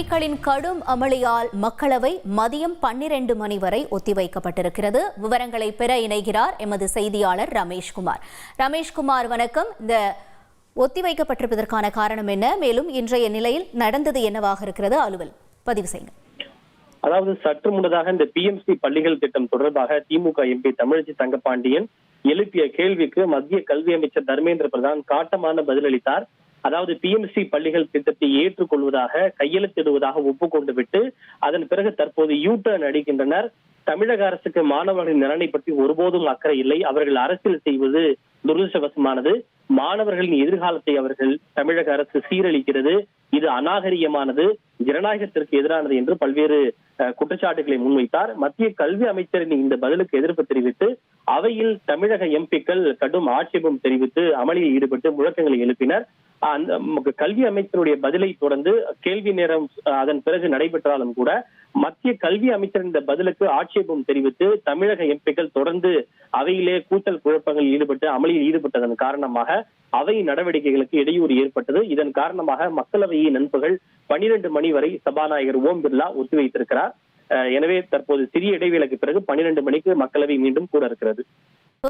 எம்பிக்களின் கடும் அமளியால் மக்களவை மதியம் 12 மணி வரை ஒத்திவைக்கப்பட்டிருக்கிறது. விவரங்களை பெற இணைகிறார் எமது செய்தியாளர் ரமேஷ்குமார். ரமேஷ்குமார், வணக்கம். இந்த ஒத்திவைக்கப்பட்டிருப்பதற்கான காரணம் என்ன? மேலும் இன்றைய நிலையில் நடந்தது என்னவாக இருக்கிறது? அலுவல் பதிவு செய்யுங்க. அதாவது சற்று முன்னதாக இந்த பிஎம்சி பள்ளிகள் திட்டம் தொடர்பாக திமுக எம்பி தமிழச்சி தங்கப்பாண்டியன் எழுப்பிய கேள்விக்கு மத்திய கல்வி அமைச்சர் தர்மேந்திர பிரதான் காட்டமான பதிலளித்தார். அதாவது பிஎம்சி பள்ளிகள் திட்டத்தை ஏற்றுக்கொள்வதாக கையெழுத்திடுவதாக ஒப்புக்கொண்டு விட்டு அதன் பிறகு தற்போது யூ-டர்ன் அடிக்கின்றனர். தமிழக அரசுக்கு மாணவர்களின் நலனை பற்றி ஒருபோதும் அக்கறை இல்லை. அவர்கள் அரசியல் செய்வது துரதிருஷ்டவசமானது. மாணவர்களின் எதிர்காலத்தை அவர்கள் தமிழக அரசு சீரழிக்கிறது. இது அநாகரிகமானது, ஜனநாயகத்திற்கு எதிரானது என்று பல்வேறு குற்றச்சாட்டுகளை முன்வைத்தார். மத்திய கல்வி அமைச்சரின் இந்த பதிலுக்கு எதிர்ப்பு தெரிவித்து அவையில் தமிழக எம்பிக்கள் கடும் ஆட்சேபம் தெரிவித்து அமளியில் ஈடுபட்டு முழக்கங்களை எழுப்பினர். அந்த கல்வி அமைச்சருடைய பதிலை தொடர்ந்து கேள்வி நேரம் அதன் பிறகு நடைபெற்றாலும் கூட மத்திய கல்வி அமைச்சரின் இந்த பதிலுக்கு ஆட்சேபம் தெரிவித்து தமிழக எம்பிக்கள் தொடர்ந்து அவையிலே கூச்சல் குழப்பங்களில் ஈடுபட்டு அமளியில் ஈடுபட்டதன் காரணமாக அவை நடவடிக்கைகளுக்கு இடையூறு ஏற்பட்டது. இதன் காரணமாக மக்களவையை நண்பகல் 12 மணி வரை சபாநாயகர் ஓம் பிர்லா ஒத்திவைத்திருக்கிறார். எனவே தற்போது சிறிய இடைவேளைக்கு பிறகு 12 மணிக்கு மக்களவை மீண்டும் கூட இருக்கிறது.